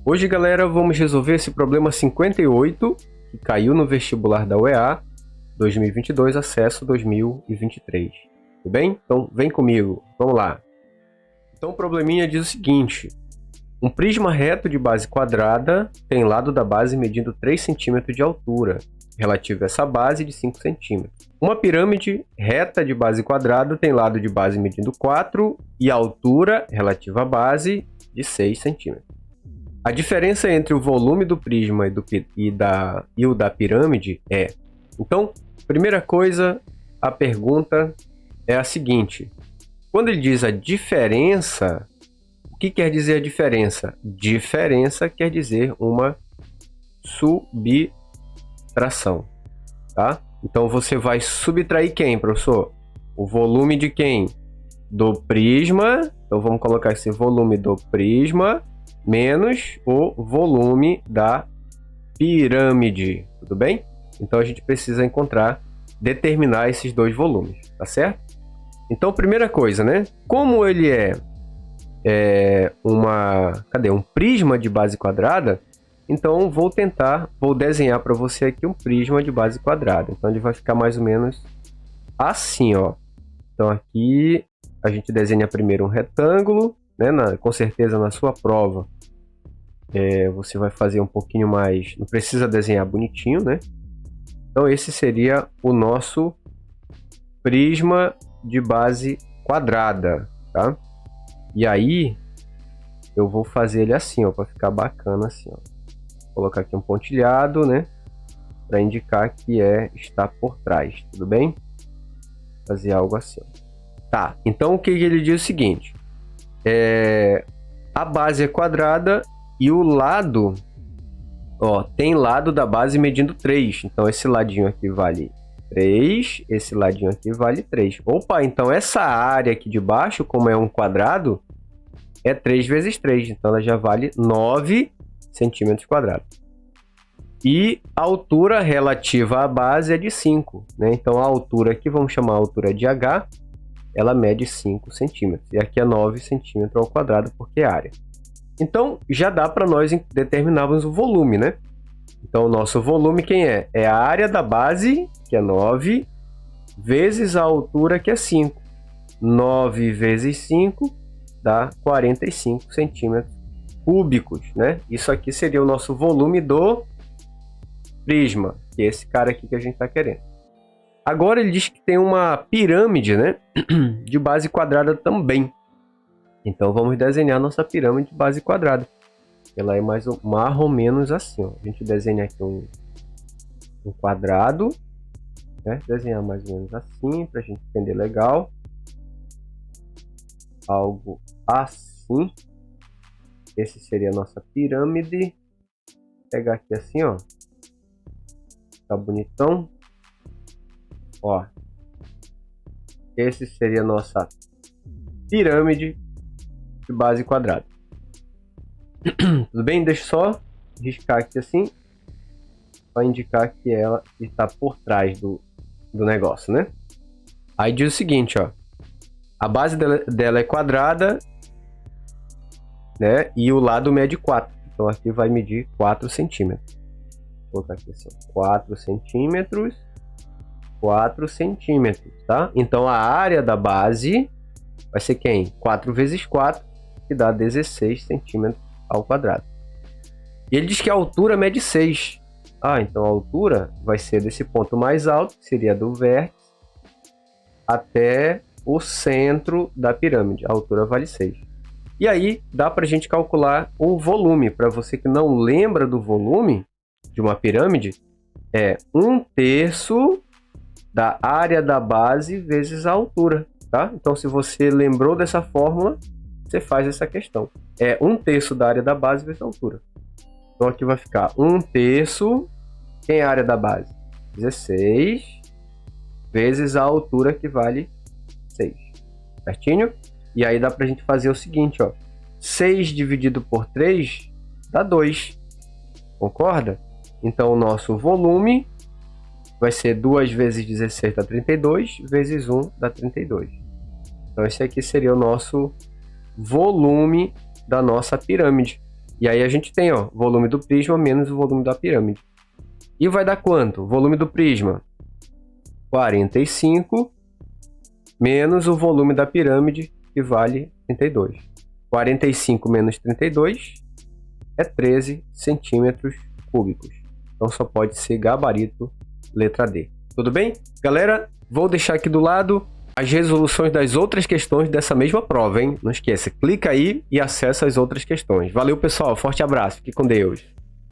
Hoje, galera, vamos resolver esse problema 58, que caiu no vestibular da UEA 2022, acesso 2023. Tudo bem? Então, vem comigo. Vamos lá. Então, o probleminha diz o seguinte. Um prisma reto de base quadrada tem lado da base medindo 3 cm de altura, relativo a essa base de 5 cm. Uma pirâmide reta de base quadrada tem lado de base medindo 4 e altura relativa à base de 6 cm. A diferença entre o volume do prisma e o da pirâmide é... Então, primeira coisa, a pergunta é a seguinte. Quando ele diz a diferença, o que quer dizer a diferença? Diferença quer dizer uma subtração, tá? Então, você vai subtrair quem, professor? O volume de quem? Do prisma. Então, vamos colocar esse volume do prisma menos o volume da pirâmide, tudo bem? Então, a gente precisa determinar esses dois volumes, tá certo? Então, primeira coisa, né? Como ele um prisma de base quadrada, então vou desenhar para você aqui um prisma de base quadrada. Então, ele vai ficar mais ou menos assim, ó. Então, aqui a gente desenha primeiro um retângulo, né? Com certeza na sua prova você vai fazer um pouquinho mais, não precisa desenhar bonitinho, né? Então esse seria o nosso prisma de base quadrada, tá? E aí eu vou fazer ele assim, ó, para ficar bacana assim, ó. Vou colocar aqui um pontilhado, né? Para indicar que está por trás, tudo bem? Fazer algo assim, ó. Tá, então o que ele diz é o seguinte. A base é quadrada e o lado, ó, tem lado da base medindo 3. Então, esse ladinho aqui vale 3, esse ladinho aqui vale 3. Opa, então essa área aqui de baixo, como é um quadrado, é 3 vezes 3. Então, ela já vale 9 centímetros quadrados. E a altura relativa à base é de 5, né? Então, a altura aqui, vamos chamar a altura de H, ela mede 5 centímetros. E aqui é 9 centímetros ao quadrado, porque é área. Então, já dá para nós determinarmos o volume, né? Então, o nosso volume quem é? É a área da base, que é 9, vezes a altura, que é 5. 9 vezes 5 dá 45 centímetros cúbicos, né? Isso aqui seria o nosso volume do prisma, que é esse cara aqui que a gente está querendo. Agora, ele diz que tem uma pirâmide, né? De base quadrada também. Então, vamos desenhar nossa pirâmide de base quadrada. Ela é mais ou menos assim, ó. A gente desenha aqui um quadrado, né? Desenhar mais ou menos assim, para a gente entender legal. Algo assim. Esse seria a nossa pirâmide. Vou pegar aqui assim, ó. Tá bonitão. Ó. Esse seria a nossa pirâmide de base quadrada. Tudo bem? Deixa eu só riscar aqui assim, para indicar que ela está por trás do negócio, né? Aí diz o seguinte, ó. A base dela é quadrada, né? E o lado mede 4. Então aqui vai medir 4 centímetros. Vou colocar aqui assim, 4 centímetros, 4 centímetros, tá? Então a área da base vai ser quem? 4 vezes 4, que dá 16 centímetros ao quadrado. E ele diz que a altura mede 6. Então a altura vai ser desse ponto mais alto, que seria do vértice, até o centro da pirâmide. A altura vale 6. E aí dá para a gente calcular o volume. Para você que não lembra do volume de uma pirâmide, é 1/3 da área da base vezes a altura, tá? Então, se você lembrou dessa fórmula, você faz essa questão. É 1/3 da área da base vezes a altura. Então, aqui vai ficar 1/3. Quem é a área da base? 16 vezes a altura, que vale 6. Certinho? E aí dá pra gente fazer o seguinte, ó. 6 dividido por 3 dá 2. Concorda? Então, o nosso volume vai ser 2 vezes 16 dá 32, vezes 1 dá 32. Então, esse aqui seria o nosso volume da nossa pirâmide. E aí a gente tem, ó, volume do prisma menos o volume da pirâmide. E vai dar quanto? O volume do prisma, 45, menos o volume da pirâmide, que vale 32. 45 menos 32 é 13 centímetros cúbicos. Então só pode ser gabarito, letra D. Tudo bem? Galera, vou deixar aqui do lado as resoluções das outras questões dessa mesma prova, hein? Não esqueça, clica aí e acessa as outras questões. Valeu, pessoal. Forte abraço. Fique com Deus.